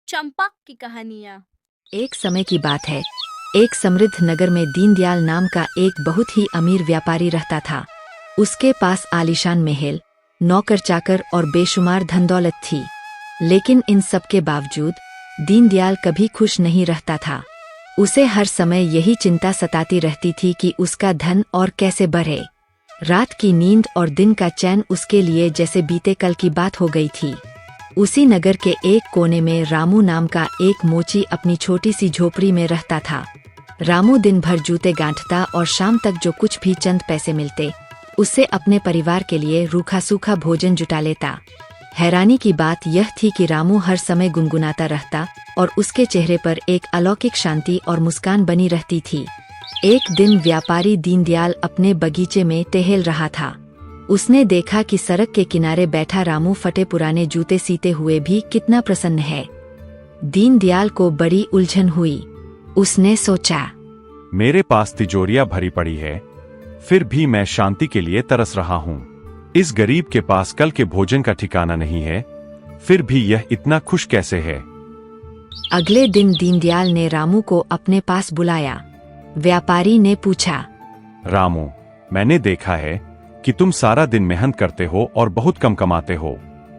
चंपा की कहानियाँ। एक समय की बात है। एक समृद्ध नगर में दीनदयाल नाम का एक बहुत ही अमीर व्यापारी रहता था। उसके पास आलीशान महल, नौकर चाकर और बेशुमार धन दौलत थी। लेकिन इन सब के बावजूद दीनदयाल कभी खुश नहीं रहता था। उसे हर समय यही चिंता सताती रहती थी कि उसका धन और कैसे बढ़े। रात की नींद और दिन का चैन उसके लिए जैसे बीते कल की बात हो गई थी। उसी नगर के एक कोने में रामू नाम का एक मोची अपनी छोटी सी झोपड़ी में रहता था। रामू दिन भर जूते गांठता और शाम तक जो कुछ भी चंद पैसे मिलते उससे अपने परिवार के लिए रूखा सूखा भोजन जुटा लेता। हैरानी की बात यह थी कि रामू हर समय गुनगुनाता रहता और उसके चेहरे पर एक अलौकिक शांति और मुस्कान बनी रहती थी। एक दिन व्यापारी दीनदयाल अपने बगीचे में टहल रहा था। उसने देखा कि सड़क के किनारे बैठा रामू फटे पुराने जूते सीते हुए भी कितना प्रसन्न है। दीनदयाल को बड़ी उलझन हुई। उसने सोचा, मेरे पास तिजोरियां भरी पड़ी है, फिर भी मैं शांति के लिए तरस रहा हूँ। इस गरीब के पास कल के भोजन का ठिकाना नहीं है, फिर भी यह इतना खुश कैसे है। अगले दिन दीनदयाल ने रामू को अपने पास बुलाया। व्यापारी ने पूछा, रामू, मैंने देखा है कि तुम सारा दिन मेहनत करते हो और बहुत कम कमाते हो,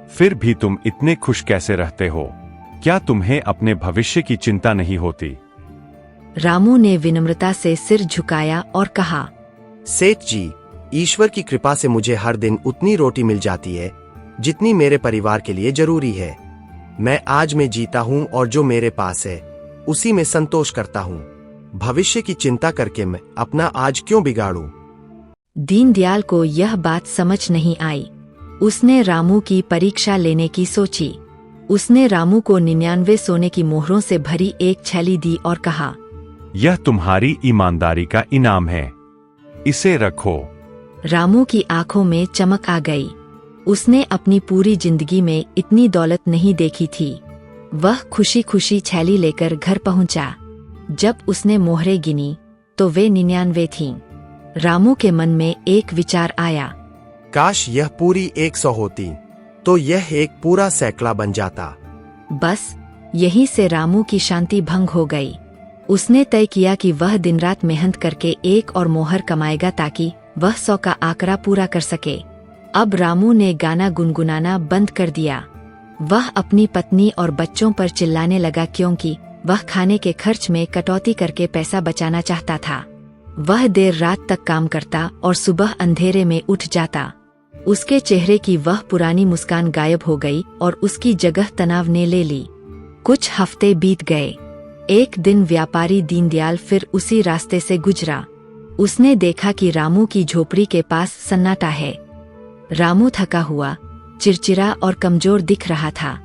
फिर भी तुम इतने खुश कैसे रहते हो? क्या तुम्हें अपने भविष्य की चिंता नहीं होती? रामू ने विनम्रता से सिर झुकाया और कहा, सेठ जी, ईश्वर की कृपा से मुझे हर दिन उतनी रोटी मिल जाती है जितनी मेरे परिवार के लिए जरूरी है। मैं आज में जीता हूँ और जो मेरे पास है उसी में संतोष करता हूँ। भविष्य की चिंता करके मैं अपना आज क्यों बिगाड़ूं? दीनदयाल को यह बात समझ नहीं आई। उसने रामू की परीक्षा लेने की सोची। उसने रामू को 99 सोने की मोहरों से भरी एक थैली दी और कहा, यह तुम्हारी ईमानदारी का इनाम है, इसे रखो। रामू की आंखों में चमक आ गई। उसने अपनी पूरी जिंदगी में इतनी दौलत नहीं देखी थी। वह खुशी खुशी थैली लेकर घर पहुंचा। जब उसने मोहरें गिनी तो वे 99 थीं। रामू के मन में एक विचार आया, काश यह पूरी 100 होती तो यह एक पूरा सैकड़ा बन जाता। बस यहीं से रामू की शांति भंग हो गई। उसने तय किया कि वह दिन रात मेहनत करके एक और मोहर कमाएगा ताकि वह 100 का आंकड़ा पूरा कर सके। अब रामू ने गाना गुनगुनाना बंद कर दिया। वह अपनी पत्नी और बच्चों पर चिल्लाने लगा क्योंकि वह खाने के खर्च में कटौती करके पैसा बचाना चाहता था। वह देर रात तक काम करता और सुबह अंधेरे में उठ जाता। उसके चेहरे की वह पुरानी मुस्कान गायब हो गई और उसकी जगह तनाव ने ले ली। कुछ हफ्ते बीत गए। एक दिन व्यापारी दीनदयाल फिर उसी रास्ते से गुजरा। उसने देखा कि रामू की झोपड़ी के पास सन्नाटा है। रामू थका हुआ, चिड़चिड़ा और कमजोर दिख रहा था।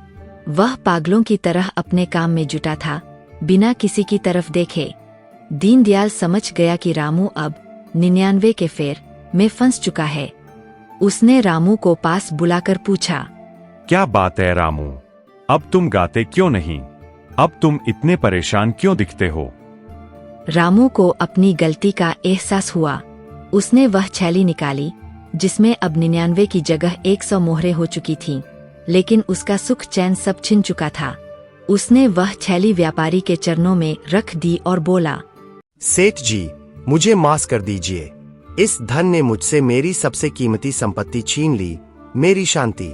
वह पागलों की तरह अपने काम में जुटा था, बिना किसी की तरफ देखे। दीनदयाल समझ गया कि रामू अब 99 के फेर में फंस चुका है। उसने रामू को पास बुलाकर पूछा, क्या बात है रामू, अब तुम गाते क्यों नहीं? अब तुम इतने परेशान क्यों दिखते हो? रामू को अपनी गलती का एहसास हुआ। उसने वह थैली निकाली जिसमें अब 99 की जगह 100 मोहरें हो चुकी थीं, लेकिन उसका सुख चैन सब छिन चुका था। उसने वह थैली व्यापारी के चरणों में रख दी और बोला, सेठ जी, मुझे माफ कर दीजिए। इस धन ने मुझसे मेरी सबसे कीमती संपत्ति छीन ली, मेरी शांति।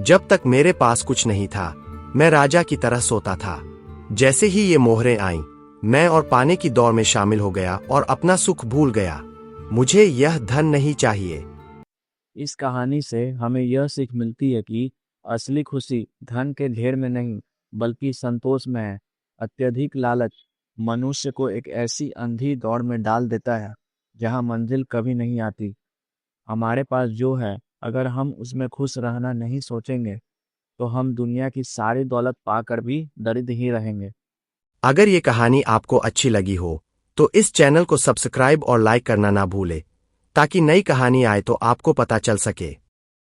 जब तक मेरे पास कुछ नहीं था मैं राजा की तरह सोता था। जैसे ही ये मोहरें आईं, मैं और पाने की दौड़ में शामिल हो गया और अपना सुख भूल गया। मुझे यह धन नहीं चाहिए। इस कहानी से हमें यह सीख मिलती है कि असली खुशी धन के ढेर में नहीं बल्कि संतोष में है। अत्यधिक लालच मनुष्य को एक ऐसी अंधी दौड़ में डाल देता है जहां मंजिल कभी नहीं आती। हमारे पास जो है, अगर हम उसमें खुश रहना नहीं सोचेंगे तो हम दुनिया की सारी दौलत पाकर भी दरिद्र ही रहेंगे। अगर ये कहानी आपको अच्छी लगी हो तो इस चैनल को सब्सक्राइब और लाइक करना ना भूले ताकि नई कहानी आए तो आपको पता चल सके।